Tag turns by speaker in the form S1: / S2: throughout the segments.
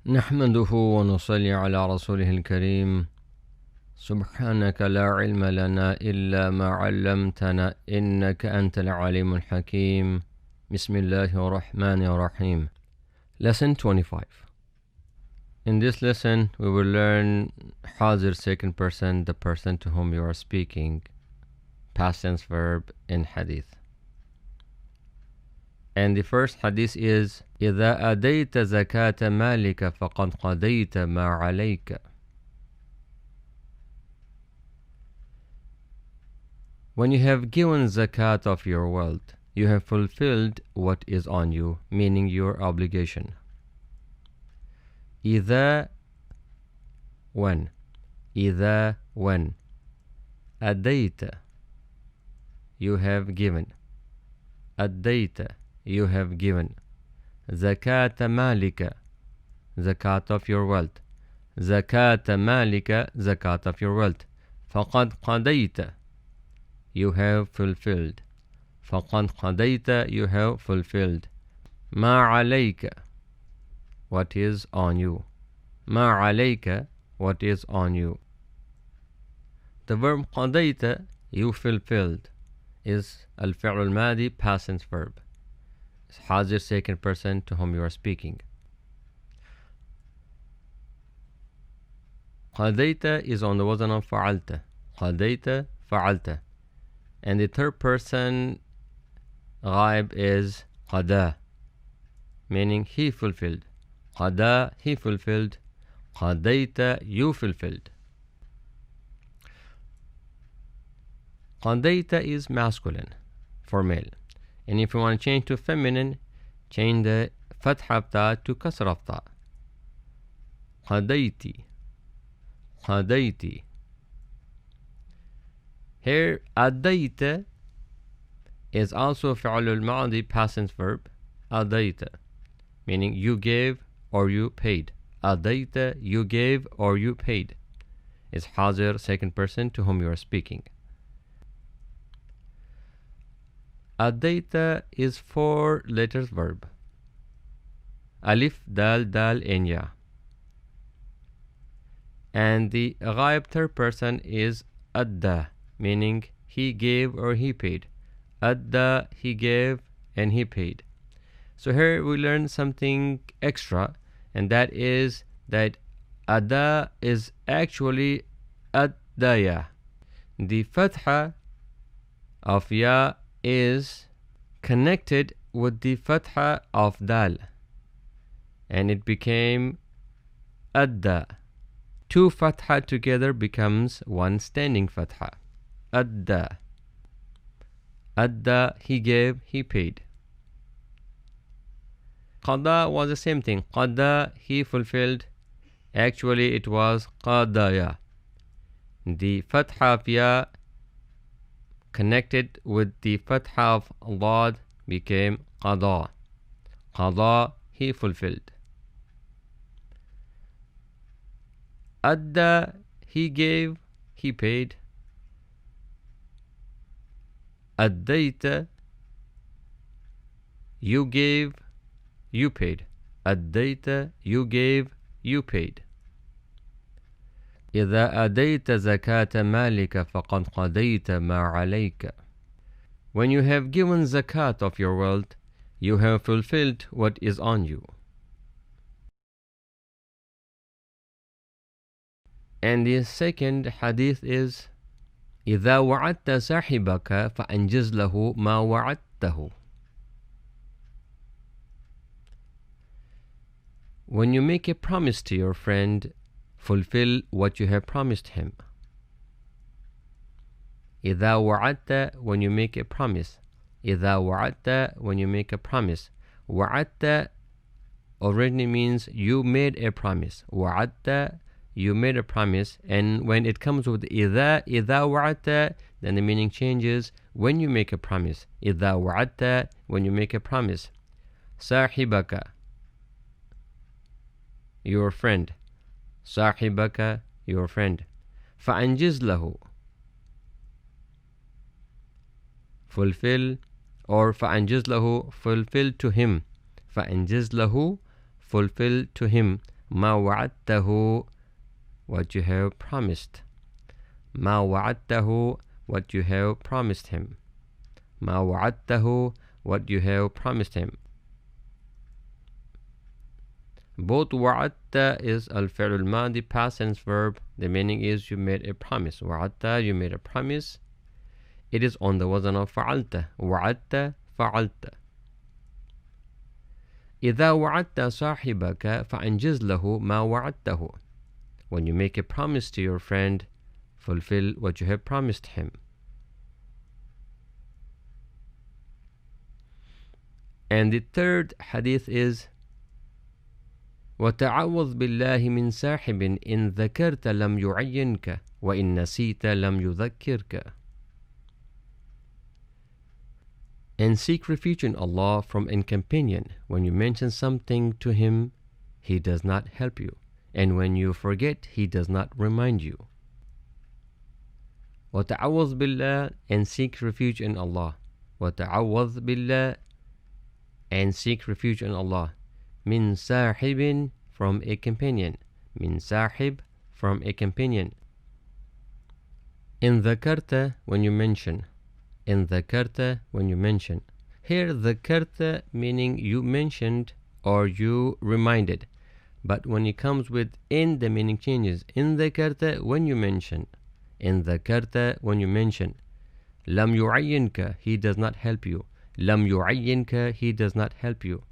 S1: نحمده ونصلي على رسوله الكريم. سبحانك لا علم لنا إلا ما علمتنا إنك أنت العليم الحكيم. بسم الله الرحمن الرحيم. Lesson 25. In this lesson we will learn حاضر second person, the person to whom you are speaking, past tense verb in Hadith. And the first hadith is إذا أديت زكاة مالك فقد قضيت ما عليك. When you have given zakat of your wealth, you have fulfilled what is on you, meaning your obligation. إذا when أديت you have given, أديت you have given, زكاة مالك zakat of your wealth, زكاة مالك zakat of your wealth, فقد قضيت you have fulfilled, فقد قضيت you have fulfilled, ما عليك what is on you, ما عليك what is on you. The verb قضيت you fulfilled is الفعل الماضي past tense verb. It's حاضر second person to whom you are speaking. قضيت is on the wazn of فعلت, قضيت فعلت, and the third person غائب is قضى, meaning he fulfilled. قضى he fulfilled, قضيت you fulfilled. قضيت is masculine for male, and if you want to change to feminine, change the فتحة بتاع to كسرة بتاع. قضيتي قضيتي. Here أديت is also فعل الماضي past tense verb أديت, meaning you gave or you paid. أديت you gave or you paid is حاضر second person to whom you are speaking. أديت is 4 letters verb. ألف دال دال إن يا. And the غائب third person is أدى, meaning he gave or he paid. أدى he gave and he paid. So here we learn something extra, and that is that أدى is actually أدايا. The fatha of ya is connected with the fatha of dal, and it became adda. 2 fatha together becomes 1 standing fatha. Adda. Adda he gave, he paid. Qada was the same thing. Qada he fulfilled. Actually it was qadaya. The fatha of ya connected with the fatha of Dad became qada. Qada he fulfilled. Adda he gave, he paid. Addayta you gave, you paid. Addayta you gave, you paid. إذا أديت زكاة مالك فقد قضيت ما عليك. When you have given zakat of your wealth, you have fulfilled what is on you. And the second hadith is إذا وعدت صاحبك فأنجز له ما وعدته. When you make a promise to your friend, fulfill what you have promised him. إذا وعدت when you make a promise. إذا وعدت when you make a promise. وعدت already means you made a promise. وعدت you made a promise, and when it comes with إذا وعدت, then the meaning changes when you make a promise. إذا وعدت when you make a promise. صاحبك your friend. صاحبك your friend. فأنجز له fulfill, or فأنجز له fulfill to him. فأنجز له fulfill to him. ما وعدته, what you have promised. ما وعدته, what you have promised him. ما وعدته, what you have promised him. Both وعدت is الفعل الماضي past tense verb. The meaning is you made a promise. وعدت, you made a promise. It is on the wazn of فعلت. وعدت فعلت. إذا وعدت صاحبك فأنجز له ما وعدته. When you make a promise to your friend, fulfill what you have promised him. And the third hadith is وتعوذ بالله من ساحب إن ذكرت لم يعينك وإن نسيت لم يذكرك. And seek refuge in Allah from a companion. When you mention something to him, he does not help you. And when you forget, he does not remind you. وتعوذ بالله, and seek refuge in Allah. وتعوذ بالله, and seek refuge in Allah. من صاحب, from a companion. من صاحب, from a companion. إن ذكرت, when you mention. إن ذكرت, when you mention. Here ذكرت meaning you mentioned or you reminded. But when it comes with in, the meaning changes. إن ذكرت, when you mention. إن ذكرت, when you mention. لم يعينك, he does not help you. لم يعينك, he does not help you.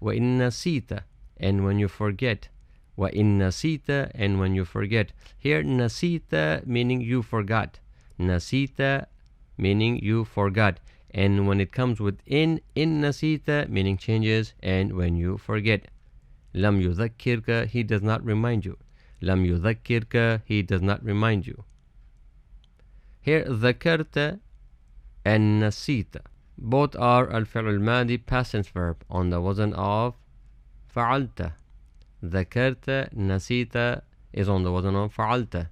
S1: وإن نسيت, and when you forget. وإن نسيت, and when you forget. Here نسيت meaning you forgot. نسيت meaning you forgot. And when it comes with in نسيت meaning changes, and when you forget. لم يذكرك, he does not remind you. لم يذكرك, he does not remind you. Here ذكرت and نسيت, both are الفعل الماضي past tense verb on the wazn of فعلت. ذكرت نسيت is on the wazn of فعلت.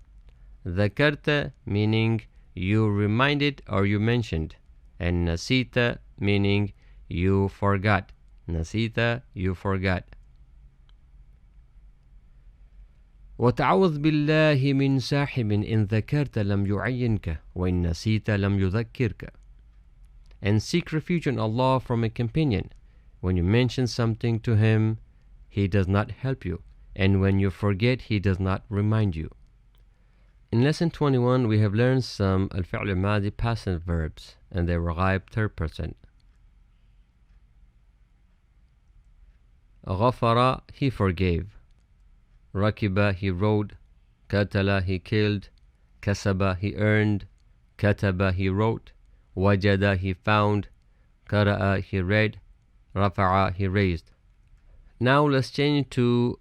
S1: ذكرت meaning you reminded or you mentioned, and نسيت meaning you forgot. نسيت, you forgot. وتعوذ بالله من ساحب إن ذكرت لم يعينك وإن نسيت لم يذكرك. And seek refuge in Allah from a companion. When you mention something to him, he does not help you, and when you forget, he does not remind you. In lesson 21, we have learned some الفعل الماضي past tense verbs, and they were غائب third person. غفر, he forgave. ركب, he rode. قتل, he killed. كسب, he earned. كتب, he wrote. وجد, he found. قرأ, he read. رفع, he raised. Now let's change to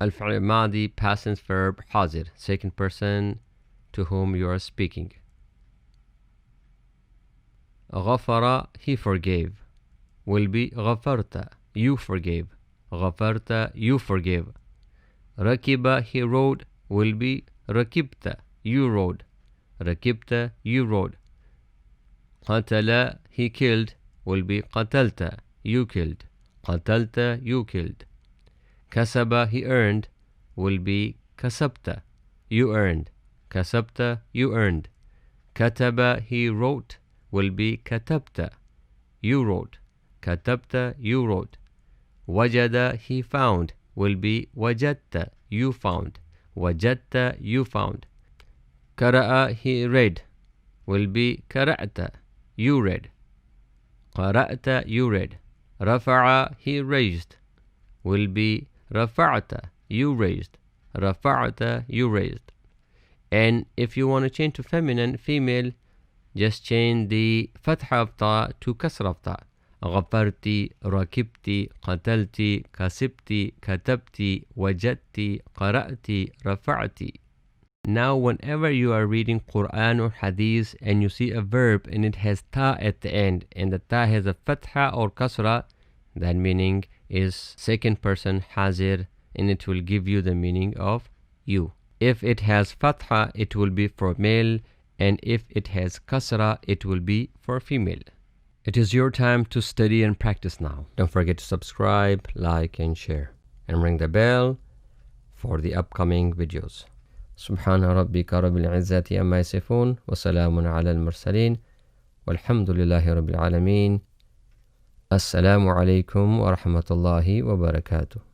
S1: الفعل الماضي past tense verb حاضر, second person to whom you are speaking. غفر, he forgave. Will be غفرت, you forgave. غفرت, you forgave. ركب, he rode. Will be ركبت, you rode. ركبت, you rode. قتل, he killed. Will be قتلت, you killed. قتلت, you killed. كسب, he earned. Will be كسبت, you earned. كسبت, you earned. كتب, he wrote. Will be كتبت, you wrote. كتبت, you wrote. وجد, he found. Will be وجدت, you found. وجدت, you found. قرأ, he read. Will be قرأت, you read. قرأت, you read. رفع, he raised. Will be رفعت, you raised. رفعت, you raised. And if you want to change to feminine, female, just change the فتحة of ta to كسرة of ta. غفرتي, ركبتي, قتلتي, كسبتي, كتبتي, وجدتي, قرأتي, رفعتي. Now whenever you are reading Quran or Hadith and you see a verb and it has ta at the end, and the ta has a fatha or kasra, that meaning is second person hazir, and it will give you the meaning of you. If it has fatha, it will be for male, and if it has kasra, it will be for female. It is your time to study and practice now. Don't forget to subscribe, like, and share, and ring the bell for the upcoming videos. سبحان ربك رب العزة عما يصفون وسلام على المرسلين والحمد لله رب العالمين. السلام عليكم ورحمة الله وبركاته.